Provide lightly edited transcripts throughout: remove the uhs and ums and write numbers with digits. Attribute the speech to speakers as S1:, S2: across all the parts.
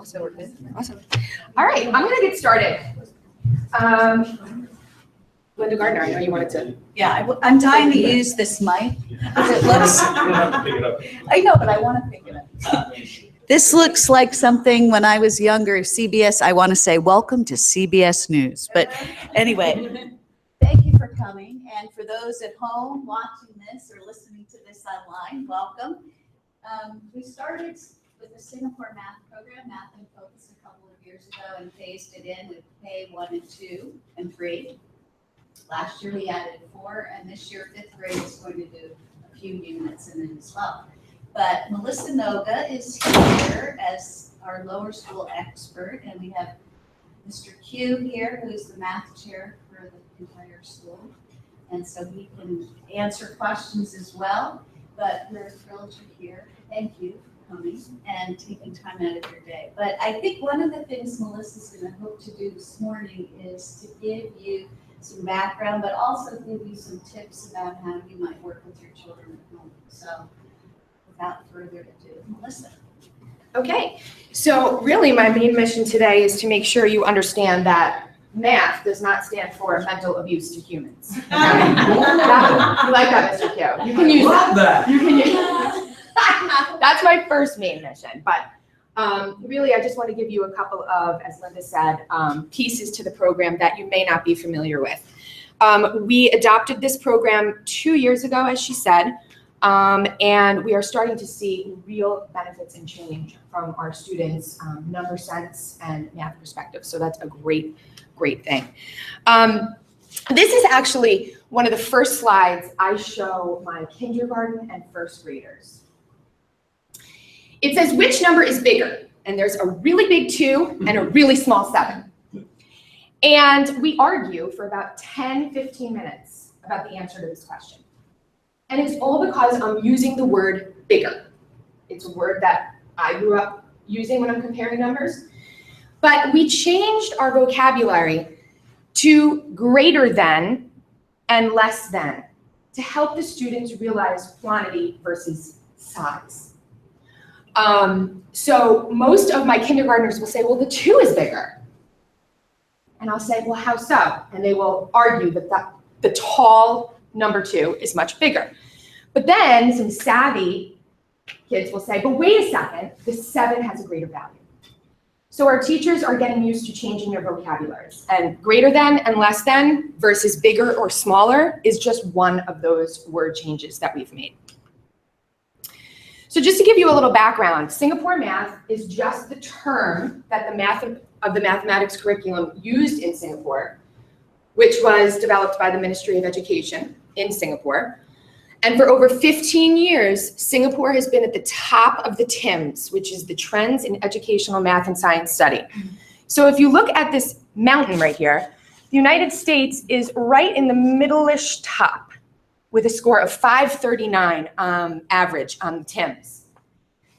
S1: Also working. Awesome. All right, I'm gonna get started. Linda Gardner, I know you wanted to.
S2: Yeah, I'm dying to use this mic. It looks, I know, but I want to pick it up. This looks like something when I was younger, CBS, I want to say, welcome to CBS News. But anyway, thank you for coming. And for those at home watching this or listening to this online, welcome. We started with the Singapore math program, Math in Focus, a couple of years ago and phased it in with K1 and 2 and 3. Last year we added 4, and this year 5th grade is going to do a few units in it as well. But Melissa Noga is here as our lower school expert, and we have Mr. Q here, who is the math chair for the entire school. And so he can answer questions as well, but we're thrilled you're here. Thank you for coming and taking time out of your day. But I think one of the things Melissa's going to hope to do this morning is to give you some background, but also give you some tips about how you might work with your children at home. So without further ado, Melissa.
S1: Okay, so really my main mission today is to make sure you understand that math does not stand for mental abuse to humans. You like that, Mr. Q? You can use that. You can use that. That's my first main mission, but really, I just want to give you a couple of, as Linda said, pieces to the program that you may not be familiar with. We adopted this program 2 years ago, as she said, and we are starting to see real benefits and change from our students' number sense and math perspective. So that's a great thing. This is actually one of the first slides I show my kindergarten and first graders. It says, which number is bigger? And there's a really big 2 and a really small 7. And we argue for about 10, 15 minutes about the answer to this question. And it's all because I'm using the word bigger. It's a word that I grew up using when I'm comparing numbers. But we changed our vocabulary to greater than and less than to help the students realize quantity versus size. So most of my kindergartners will say, well, the 2 is bigger. And I'll say, well, how so? And they will argue that the tall number 2 is much bigger. But then some savvy kids will say, but wait a second, the 7 has a greater value. So our teachers are getting used to changing their vocabularies. And greater than and less than versus bigger or smaller is just one of those word changes that we've made. So just to give you a little background, Singapore math is just the term that the mathematics curriculum used in Singapore, which was developed by the Ministry of Education in Singapore. And for over 15 years, Singapore has been at the top of the TIMSS, which is the Trends in Educational Math and Science Study. So if you look at this mountain right here, the United States is right in the middle-ish top, with a score of 539 average on the TIMSS.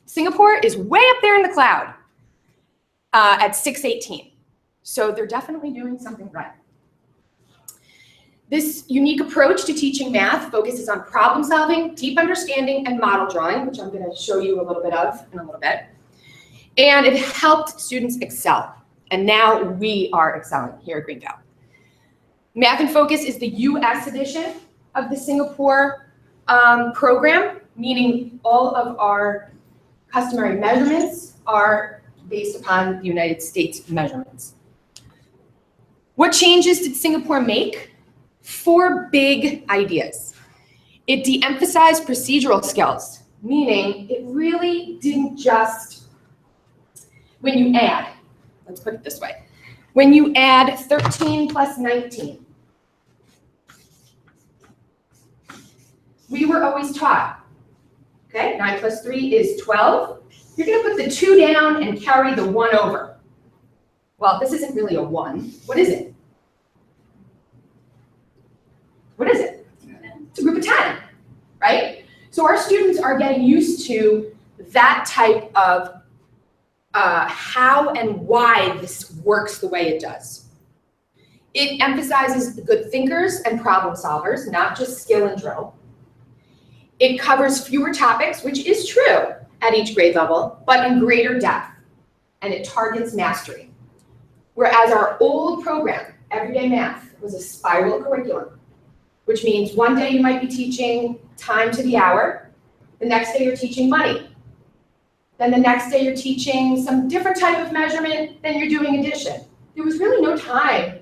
S1: Singapore is way up there in the cloud at 618. So they're definitely doing something right. This unique approach to teaching math focuses on problem solving, deep understanding, and model drawing, which I'm going to show you a little bit of in a little bit. And it helped students excel. And now we are excelling here at Greenville. Math in Focus is the US edition of the Singapore program, meaning all of our customary measurements are based upon the United States measurements. What changes did Singapore make? 4 big ideas. It de-emphasized procedural skills, meaning it really didn't just, when you add, let's put it this way, when you add 13 plus 19, we were always taught, okay, 9 plus 3 is 12. You're going to put the 2 down and carry the 1 over. Well, this isn't really a 1. What is it? What is it? It's a group of 10, right? So our students are getting used to that type of how and why this works the way it does. It emphasizes the good thinkers and problem solvers, not just skill and drill. It covers fewer topics, which is true at each grade level, but in greater depth. and it targets mastery. Whereas our old program, Everyday Math, was a spiral curriculum, which means one day you might be teaching time to the hour, the next day you're teaching money. Then the next day you're teaching some different type of measurement, then you're doing addition. There was really no time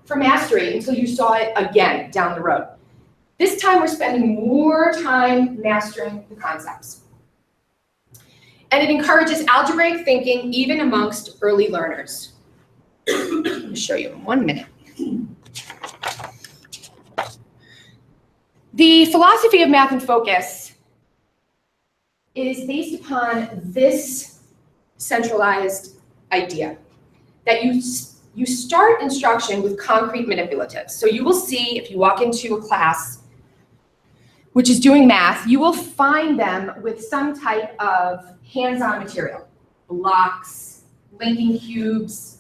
S1: for mastery until you saw it again down the road. This time we're spending more time mastering the concepts. And it encourages algebraic thinking even amongst early learners. Let me show you in 1 minute. The philosophy of Math in Focus is based upon this centralized idea that you start instruction with concrete manipulatives. So you will see if you walk into a class which is doing math, you will find them with some type of hands-on material, blocks, linking cubes,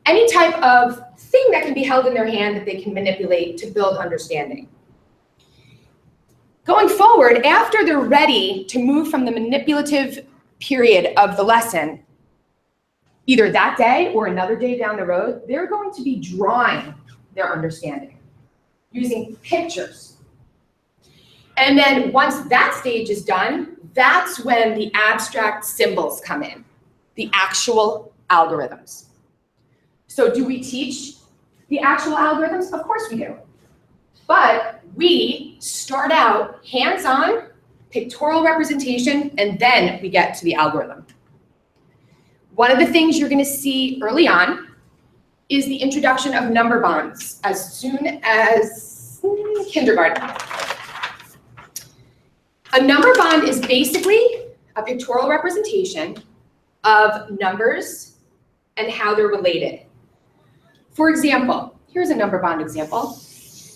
S1: any type of thing that can be held in their hand that they can manipulate to build understanding. Going forward, after they're ready to move from the manipulative period of the lesson, either that day or another day down the road, they're going to be drawing their understanding using pictures. And then once that stage is done, that's when the abstract symbols come in, the actual algorithms. So do we teach the actual algorithms? Of course we do. But we start out hands-on, pictorial representation, and then we get to the algorithm. One of the things you're going to see early on is the introduction of number bonds as soon as kindergarten. A number bond is basically a pictorial representation of numbers and how they're related. For example, here's a number bond example.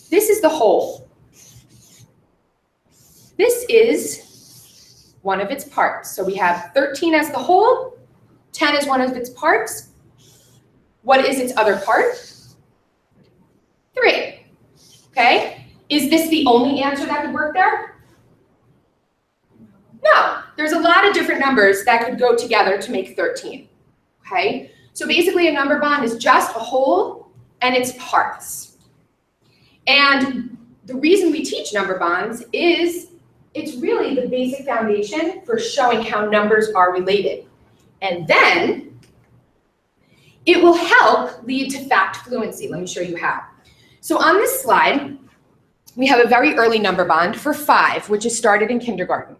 S1: This is the whole. This is one of its parts. So we have 13 as the whole, 10 is one of its parts. What is its other part? 3. Okay? Is this the only answer that could work there? No, there's a lot of different numbers that could go together to make 13, okay? So basically a number bond is just a whole and its parts. And the reason we teach number bonds is it's really the basic foundation for showing how numbers are related. And then it will help lead to fact fluency. Let me show you how. So on this slide, we have a very early number bond for 5, which is started in kindergarten.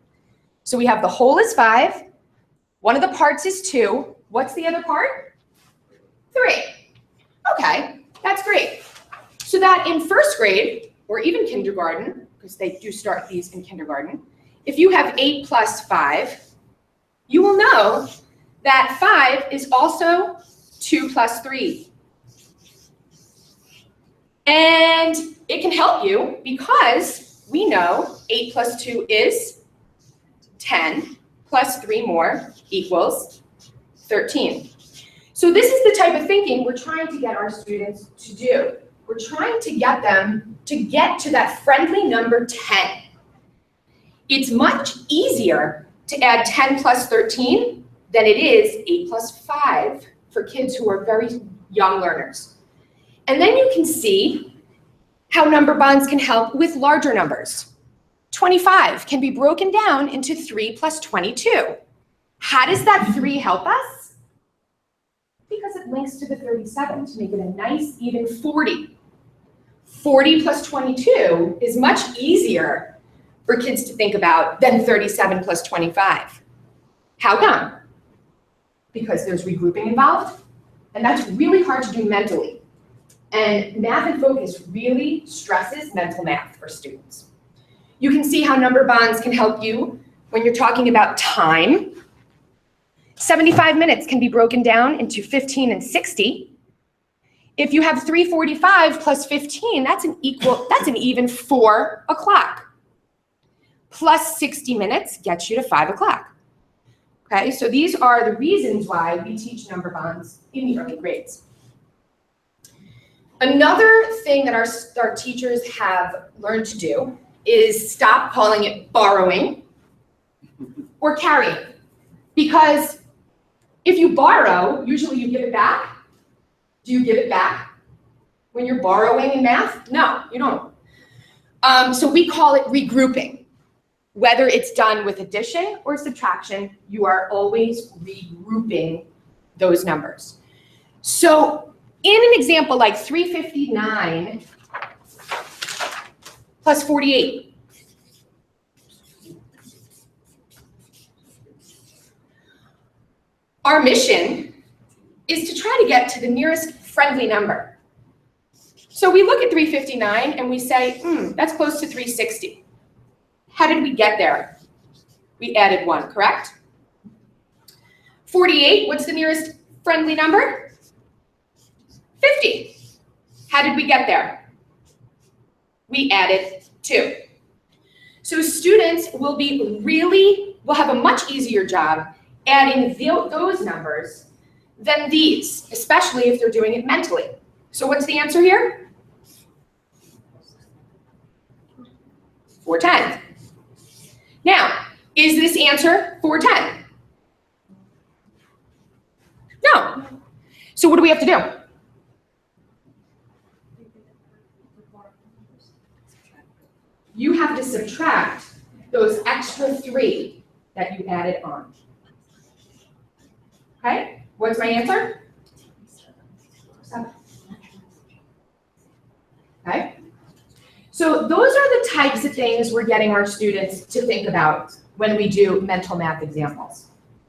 S1: So we have the whole is 5, one of the parts is 2. What's the other part? 3. Okay, that's great. So that in first grade, or even kindergarten, because they do start these in kindergarten, if you have 8 plus 5, you will know that 5 is also 2 plus 3. And it can help you because we know 8 plus 2 is 10 plus 3 more equals 13. So this is the type of thinking we're trying to get our students to do. We're trying to get them to get to that friendly number 10. It's much easier to add 10 plus 13 than it is 8 plus 5 for kids who are very young learners. And then you can see how number bonds can help with larger numbers. 25 can be broken down into 3 plus 22. How does that 3 help us? Because it links to the 37 to make it a nice even 40. 40 plus 22 is much easier for kids to think about than 37 plus 25. How come? Because there's regrouping involved, and that's really hard to do mentally. And Math in Focus really stresses mental math for students. You can see how number bonds can help you when you're talking about time. 75 minutes can be broken down into 15 and 60. If you have 3:45 plus 15, that's an even 4 o'clock. Plus 60 minutes gets you to 5 o'clock. Okay, so these are the reasons why we teach number bonds in the early grades. Another thing that our teachers have learned to do is stop calling it borrowing or carrying, because If you borrow, usually you give it back. Do you give it back when you're borrowing in math? No, you don't. So we call it regrouping. Whether it's done with addition or subtraction, you are always regrouping those numbers. So in an example like 359 plus 48, our mission is to try to get to the nearest friendly number. So we look at 359 and we say, that's close to 360. How did we get there? We added 1, correct? 48, what's the nearest friendly number? 50. How did we get there? We added 2. So students will have a much easier job adding those numbers than these, especially if they're doing it mentally. So what's the answer here? 410. Now, is this answer 410? No. So what do we have to do? You have to subtract those extra 3 that you added on. Okay, what's my answer? 7. Okay. So those are the types of things we're getting our students to think about when we do mental math examples,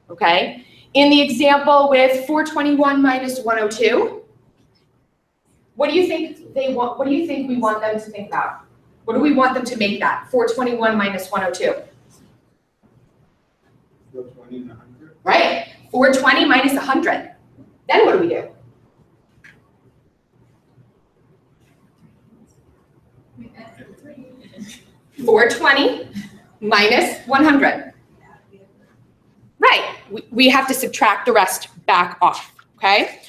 S1: okay? In the example with 421 minus 102, what do you think they want? What do you think we want them to think about? What do we want them to make that? 421 minus 102.
S3: 420 and 100.
S1: Right, 420 minus 100. Then what do we do? 420 minus 100. Right, we have to subtract the rest back off, okay?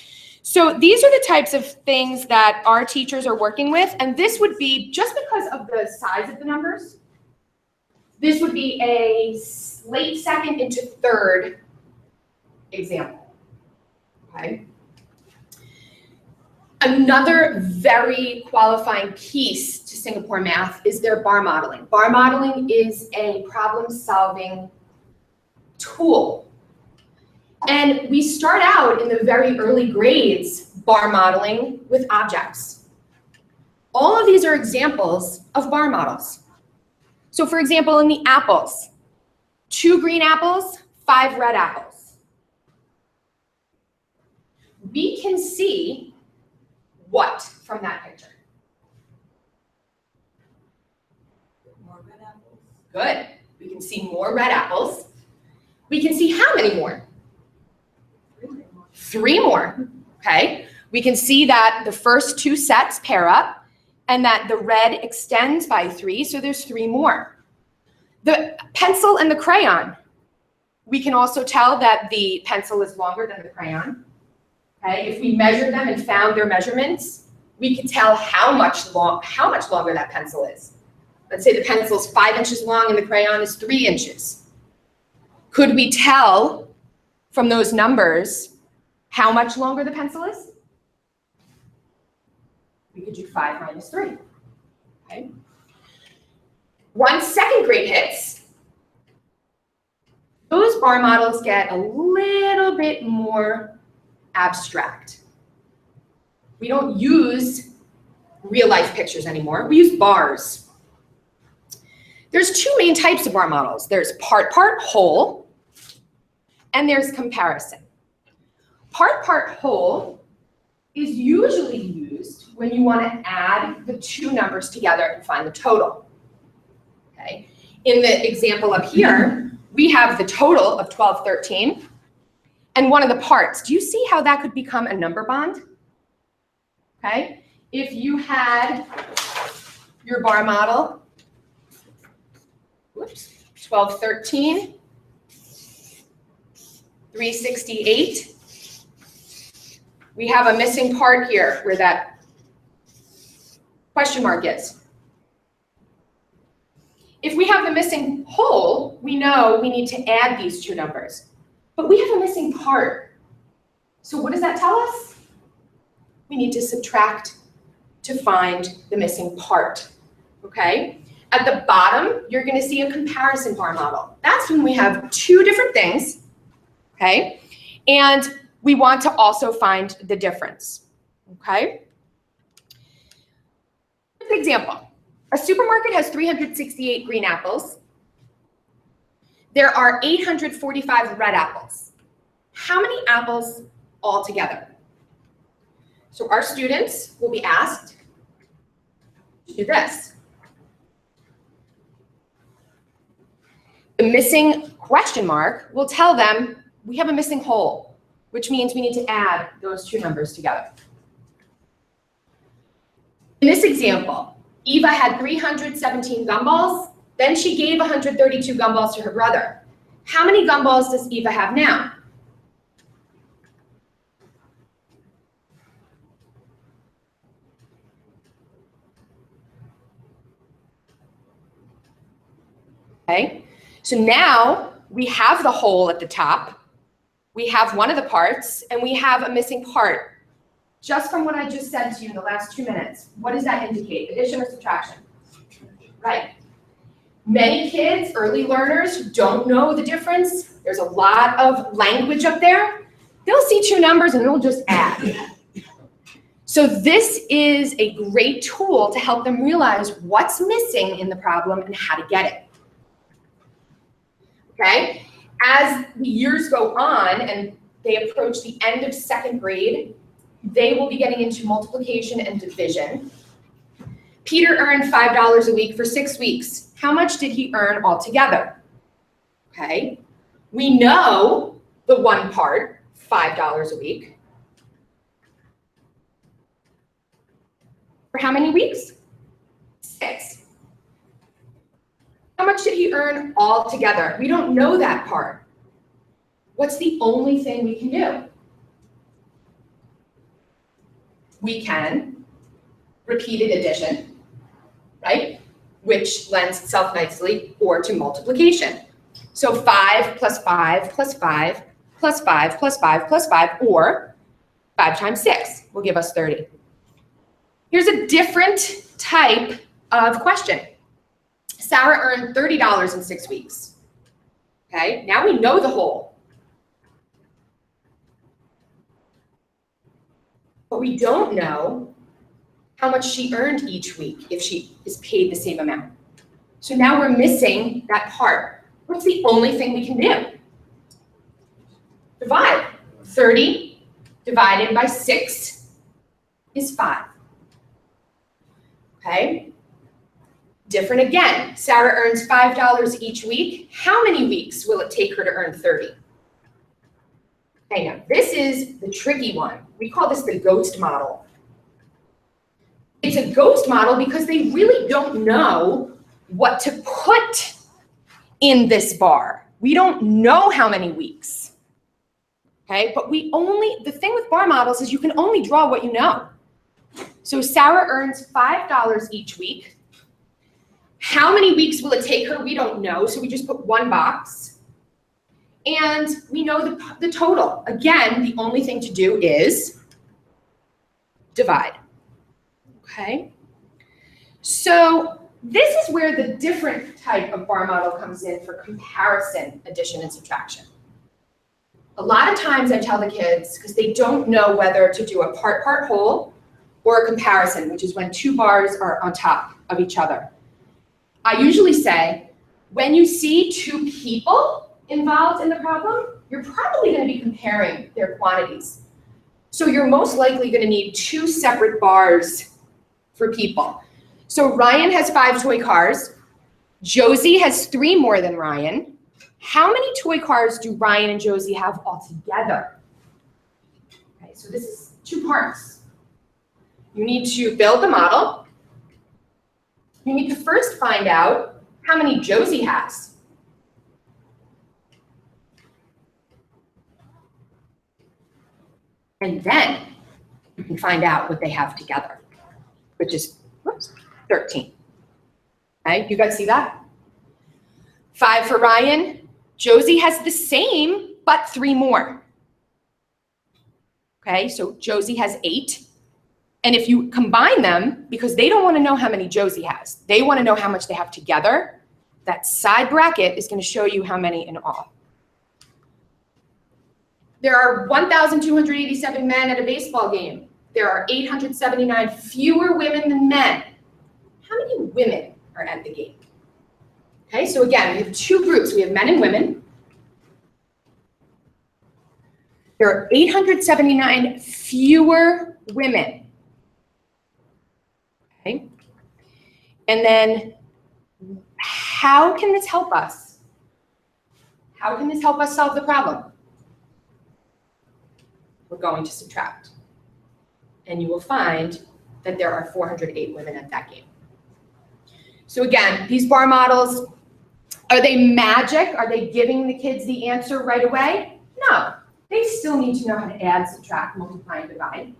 S1: So these are the types of things that our teachers are working with, and this would be, just because of the size of the numbers, this would be a late second into third example, okay? Another very qualifying piece to Singapore Math is their bar modeling. Bar modeling is a problem-solving tool. And we start out in the very early grades bar modeling with objects. All of these are examples of bar models. So for example, in the apples, 2 green apples, 5 red apples. We can see what from that picture?
S4: More red apples.
S1: Good. We can see more red apples. We can see how many more? 3 more. Okay. We can see that the first 2 sets pair up and that the red extends by 3, so there's 3 more. The pencil and the crayon. We can also tell that the pencil is longer than the crayon. Okay, if we measured them and found their measurements, we could tell how much longer that pencil is. Let's say the pencil is 5 inches long and the crayon is 3 inches. Could we tell from those numbers how much longer the pencil is? We could do 5 minus 3. Okay. Once second grade hits, those bar models get a little bit more abstract. We don't use real life pictures anymore. We use bars. There's 2 main types of bar models. There's part, whole, and there's comparison. Part, whole is usually used when you want to add the 2 numbers together and find the total. Okay. In the example up here, we have the total of 1213 and one of the parts. Do you see how that could become a number bond? Okay. If you had your bar model, 1213, 368. We have a missing part here where that question mark is. If we have the missing whole, we know we need to add these 2 numbers. But we have a missing part. So what does that tell us? We need to subtract to find the missing part, okay? At the bottom, you're gonna see a comparison bar model. That's when we have two different things, okay? And we want to also find the difference, okay? For example, a supermarket has 368 green apples. There are 845 red apples. How many apples altogether? So our students will be asked to do this. The missing question mark will tell them we have a missing whole, which means we need to add those two numbers together. In this example, Eva had 317 gumballs, then she gave 132 gumballs to her brother. How many gumballs does Eva have now? Okay, so now we have the whole at the top, we have one of the parts, and we have a missing part. Just from what I just said to you in the last 2 minutes, what does that indicate? Addition or subtraction? Right. Many kids, early learners, don't know the difference. There's a lot of language up there. They'll see two numbers and they'll just add. So this is a great tool to help them realize what's missing in the problem and how to get it. Okay? As the years go on and they approach the end of second grade, they will be getting into multiplication and division. Peter earned $5 a week for 6 weeks. How much did he earn altogether? Okay, we know the one part, $5 a week. For how many weeks? 6. How much did he earn altogether? We don't know that part. What's the only thing we can do? We can repeated addition, right? Which lends itself nicely or to multiplication. So 5 plus 5 plus 5 plus 5 plus 5 plus 5, or 5 times 6 will give us 30. Here's a different type of question. Sarah earned $30 in 6 weeks. Okay, now we know the whole. But we don't know how much she earned each week if she is paid the same amount. So now we're missing that part. What's the only thing we can do? Divide. 30 divided by 6 is 5. Okay? Different again. Sarah earns $5 each week. How many weeks will it take her to earn 30? Okay, now this is the tricky one. We call this the ghost model. It's a ghost model because they really don't know what to put in this bar. We don't know how many weeks. Okay, but the thing with bar models is you can only draw what you know. So Sarah earns $5 each week. How many weeks will it take her? We don't know, so we just put one box. And we know the total. Again, the only thing to do is divide. Okay? So this is where the different type of bar model comes in for comparison, addition, and subtraction. A lot of times I tell the kids, because they don't know whether to do a part whole or a comparison, which is when two bars are on top of each other. I usually say, when you see two people involved in the problem, you're probably going to be comparing their quantities. So you're most likely going to need 2 separate bars for people. So Ryan has 5 toy cars. Josie has 3 more than Ryan. How many toy cars do Ryan and Josie have altogether? Okay, so this is 2 parts. You need to build the model. You need to first find out how many Josie has. And then you can find out what they have together, which is 13. Okay, you guys see that? 5 for Ryan. Josie has the same, but 3 more. Okay, so Josie has 8. And if you combine them, because they don't want to know how many Josie has, they want to know how much they have together, that side bracket is going to show you how many in all. There are 1,287 men at a baseball game. There are 879 fewer women than men. How many women are at the game? Okay, so again, we have 2 groups. We have men and women. There are 879 fewer women. Okay, and then how can this help us? How can this help us solve the problem? We're going to subtract. And you will find that there are 408 women at that game. So again, these bar models, are they magic? Are they giving the kids the answer right away? No, they still need to know how to add, subtract, multiply, and divide.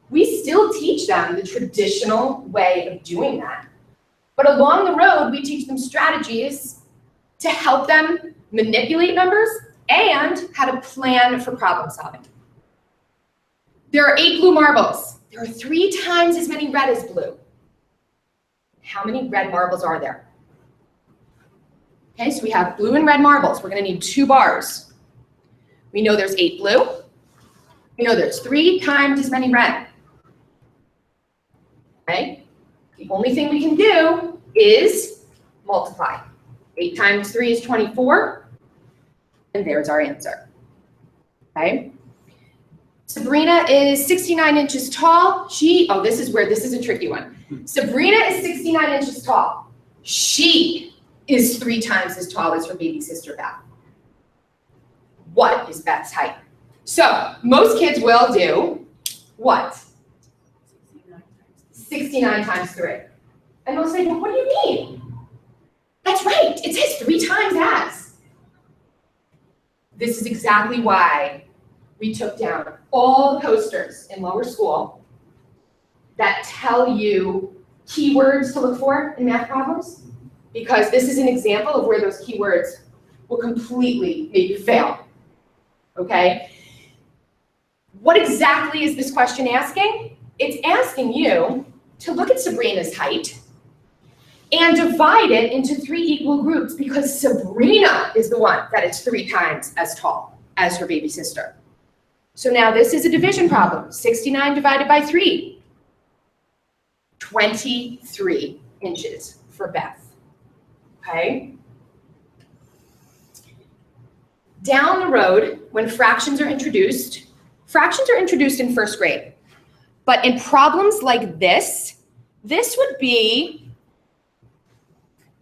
S1: We still teach them the traditional way of doing that. But along the road, we teach them strategies to help them manipulate numbers and how to plan for problem solving. There are 8 blue marbles. There are 3 times as many red as blue. How many red marbles are there? Okay, so we have blue and red marbles. We're going to need 2 bars. We know there's 8 blue. We know there's 3 times as many red. Okay, the only thing we can do is multiply. 8 times 3 is 24, and there's our answer. Okay. Sabrina is 69 inches tall. This is a tricky one. Sabrina is 69 inches tall. She is 3 times as tall as her baby sister Beth. What is Beth's height? So most kids will do what? 69 times 3. And they'll say, well, what do you mean? That's right, it says 3 times as. This is exactly why we took down all the posters in lower school that tell you keywords to look for in math problems, because this is an example of where those keywords will completely make you fail, okay? What exactly is this question asking? It's asking you to look at Sabrina's height and divide it into 3 equal groups, because Sabrina is the one that is 3 times as tall as her baby sister. So now this is a division problem. 69 divided by 3. 23 inches for Beth. Okay? Down the road, when fractions are introduced in 1st grade. But in problems like this would be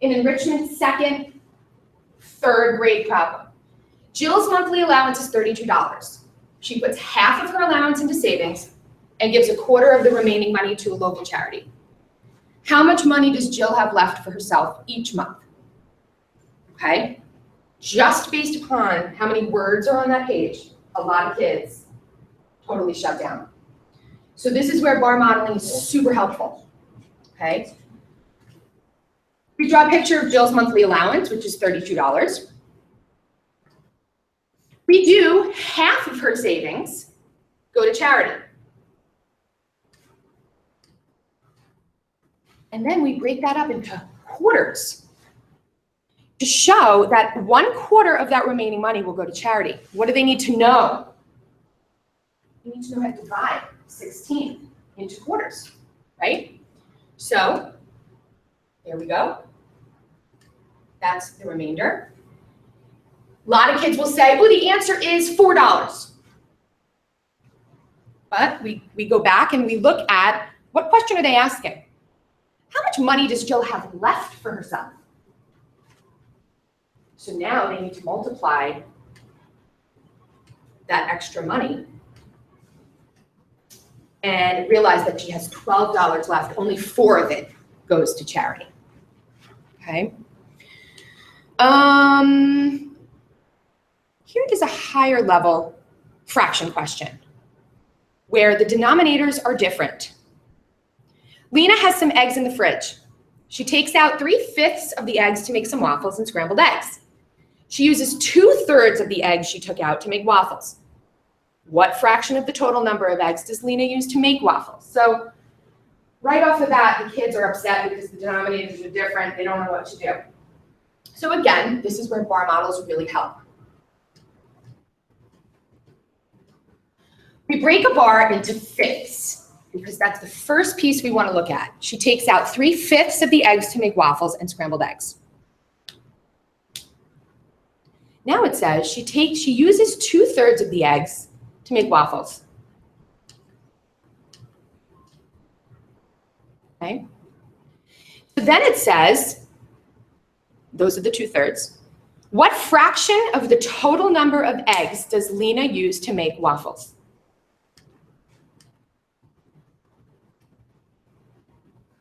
S1: an enrichment 2nd, 3rd grade problem. Jill's monthly allowance is $32. She puts half of her allowance into savings and gives 1/4 of the remaining money to a local charity. How much money does Jill have left for herself each month? Okay, just based upon how many words are on that page, a lot of kids totally shut down. So this is where bar modeling is super helpful, okay? We draw a picture of Jill's monthly allowance, which is $32. We do half of her savings go to charity. And then we break that up into quarters to show that 1/4 of that remaining money will go to charity. What do they need to know? You need to know how to divide 16 into quarters, right? So there we go. That's the remainder. A lot of kids will say, oh, the answer is $4. But we go back and we look at, what question are they asking? How much money does Jill have left for herself? So now they need to multiply that extra money and realize that she has $12 left. Only 4 of it goes to charity. Okay. Here is a higher level fraction question where the denominators are different. Lena has some eggs in the fridge. She takes out 3/5 of the eggs to make some waffles and scrambled eggs. She uses 2/3 of the eggs she took out to make waffles. What fraction of the total number of eggs does Lena use to make waffles? So right off the bat, the kids are upset because the denominators are different. They don't know what to do. So again, this is where bar models really help. We break a bar into fifths because that's the first piece we want to look at. She takes out 3/5 of the eggs to make waffles and scrambled eggs. Now it says she uses 2/3 of the eggs to make waffles. Okay. So then it says, those are the 2/3. What fraction of the total number of eggs does Lena use to make waffles?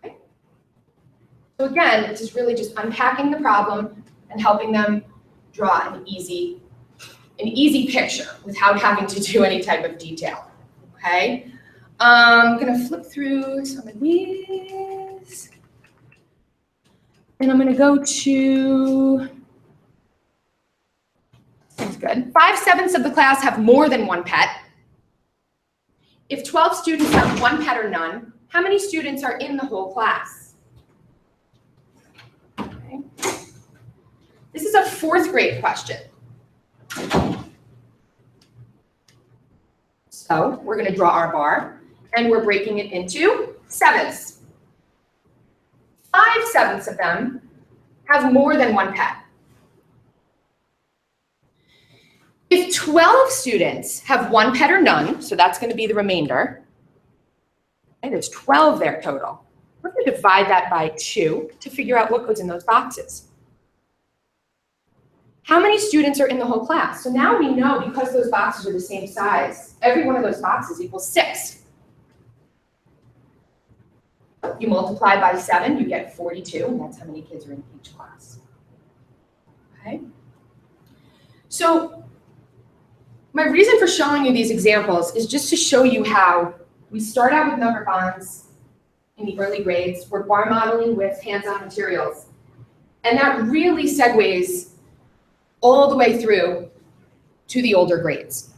S1: Okay. So again, this is really just unpacking the problem and helping them draw an easy picture without having to do any type of detail, okay? I'm gonna flip through some of these. And I'm gonna go to, sounds good. 5/7 of the class have more than one pet. If 12 students have one pet or none, how many students are in the whole class? Okay. This is a 4th grade question. So we're going to draw our bar, and we're breaking it into 7ths. 5/7 of them have more than one pet. If 12 students have one pet or none, so that's going to be the remainder, and there's 12 there total, we're going to divide that by 2 to figure out what goes in those boxes. How many students are in the whole class? So now we know, because those boxes are the same size, every one of those boxes equals 6. You multiply by 7, you get 42, and that's how many kids are in each class. Okay? So my reason for showing you these examples is just to show you how we start out with number bonds in the early grades. We're bar modeling with hands-on materials. And that really segues all the way through to the older grades.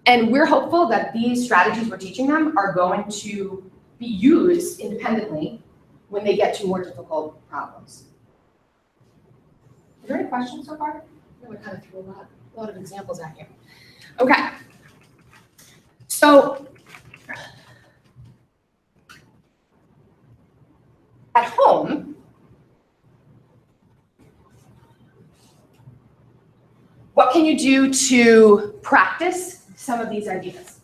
S1: And we're hopeful that these strategies we're teaching them are going to be used independently when they get to more difficult problems. Are there any questions so far? I kind of threw a lot of examples at you. Okay. So at home, what can you do to practice some of these ideas?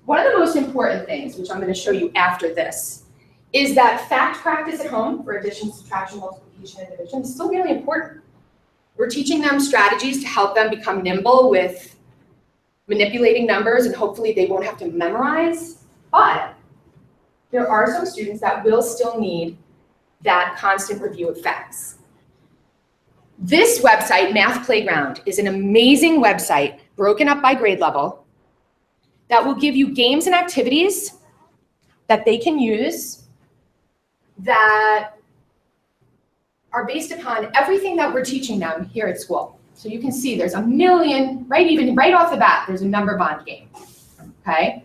S1: One of the most important things, which I'm going to show you after this, is that fact practice at home for addition, subtraction, multiplication, and division is still really important. We're teaching them strategies to help them become nimble with manipulating numbers, and hopefully they won't have to memorize, but there are some students that will still need that constant review of facts. This website, Math Playground, is an amazing website broken up by grade level that will give you games and activities that they can use that are based upon everything that we're teaching them here at school. So you can see there's a million, right off the bat, there's a number bond game, okay?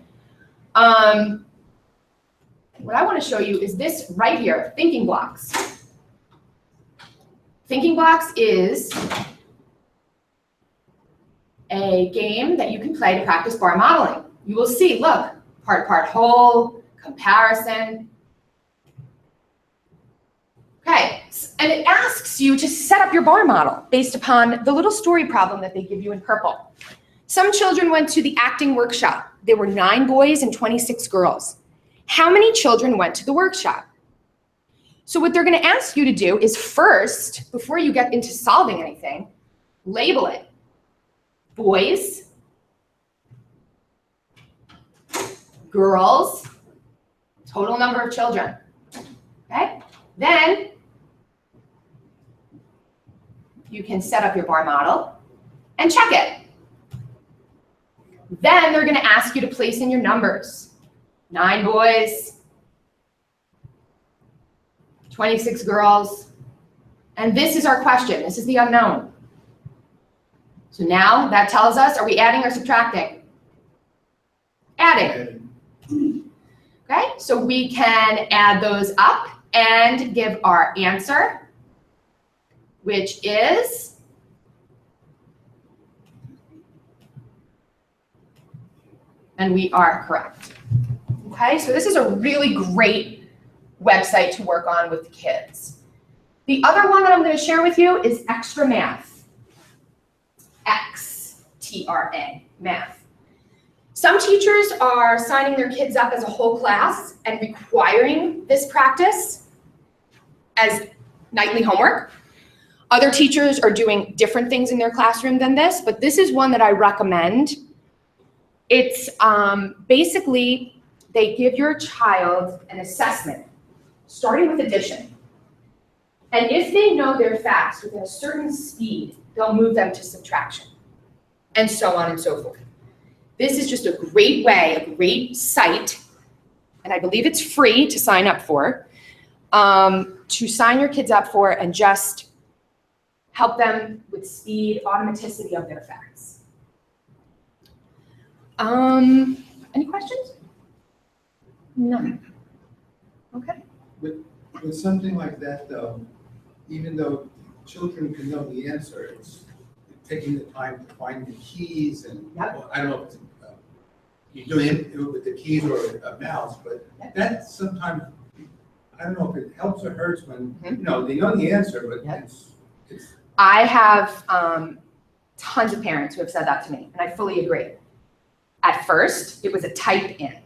S1: What I want to show you is this right here, Thinking Blocks. Thinking Blocks is a game that you can play to practice bar modeling. You will see, look, part, whole, comparison. Okay, and it asks you to set up your bar model based upon the little story problem that they give you in purple. Some children went to the acting workshop. There were 9 boys and 26 girls. How many children went to the workshop? So what they're going to ask you to do is first, before you get into solving anything, label it. Boys, girls, total number of children. Okay? Then you can set up your bar model and check it. Then they're going to ask you to place in your numbers. 9 boys, 26 girls, and this is our question. This is the unknown. So now that tells us, are we adding or subtracting? heading. Okay, so we can add those up and give our answer, which is and we are correct. Okay, so this is a really great website to work on with the kids. The other one that I'm going to share with you is Extra Math. X-T-R-A, math. Some teachers are signing their kids up as a whole class and requiring this practice as nightly homework. Other teachers are doing different things in their classroom than this, but this is one that I recommend. It's basically they give your child an assessment, starting with addition. And if they know they're fast within a certain speed, they'll move them to subtraction, and so on and so forth. This is just a great way, a great site, and I believe it's free to sign up for, to sign your kids up for and just help them with speed, automaticity of their facts. Any questions? No. Okay.
S3: With something like that, though, even though children can know the answer, it's taking the time to find the keys and,
S1: Yep.
S3: well, I don't know if it's, you're doing it with the keys or a mouse, but
S1: Yep.
S3: that sometimes, I don't know if it helps or hurts when,
S1: Mhm.
S3: you know, they know the answer, but
S1: Yep.
S3: it's.
S1: I have tons of parents who have said that to me, and I fully agree. At first, it was a type in.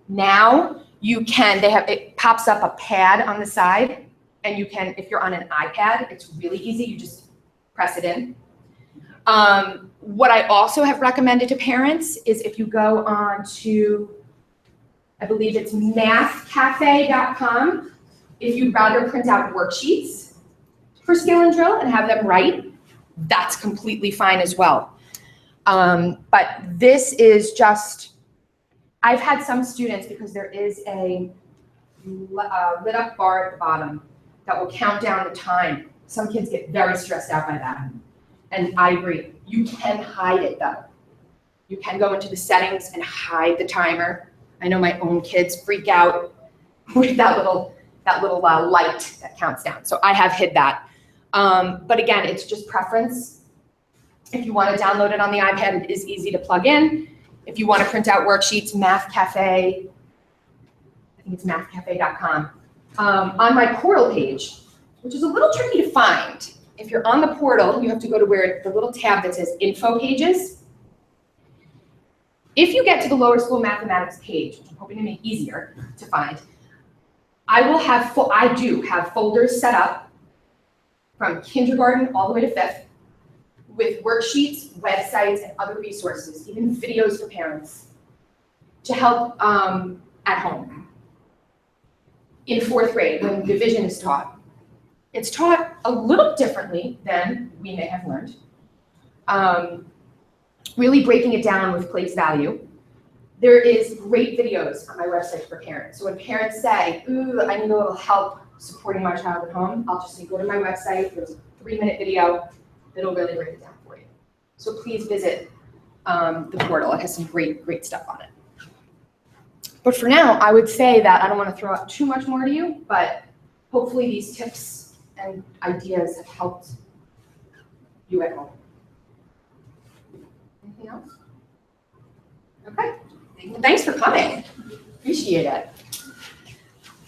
S1: Now you can, it pops up a pad on the side, and you can, if you're on an iPad, it's really easy, you just press it in. What I also have recommended to parents is if you go on to, I believe it's mathcafe.com, if you'd rather print out worksheets for skill and drill and have them write, that's completely fine as well. But this is just, I've had some students, because there is a lit up bar at the bottom that will count down the time. Some kids get very stressed out by that. And I agree. You can hide it though. You can go into the settings and hide the timer. I know my own kids freak out with that little light that counts down. So I have hid that. But again, it's just preference. If you want to download it on the iPad, it is easy to plug in. If you want to print out worksheets, Math Cafe, I think it's mathcafe.com. On my portal page, which is a little tricky to find. If you're on the portal, you have to go to where the little tab that says Info Pages. If you get to the lower school mathematics page, which I'm hoping to make easier to find, I do have folders set up from kindergarten all the way to 5th with worksheets, websites, and other resources, even videos for parents to help at home. In 4th grade, when division is taught, it's taught a little differently than we may have learned. Really breaking it down with place value. There is great videos on my website for parents. So when parents say, ooh, I need a little help supporting my child at home, I'll just say, go to my website. There's a 3-minute video that'll really break it down for you. So please visit the portal. It has some great, great stuff on it. But for now, I would say that I don't want to throw out too much more to you, but hopefully these tips and ideas have helped you at home. Anything else? Okay. Well, thanks for coming. Appreciate it.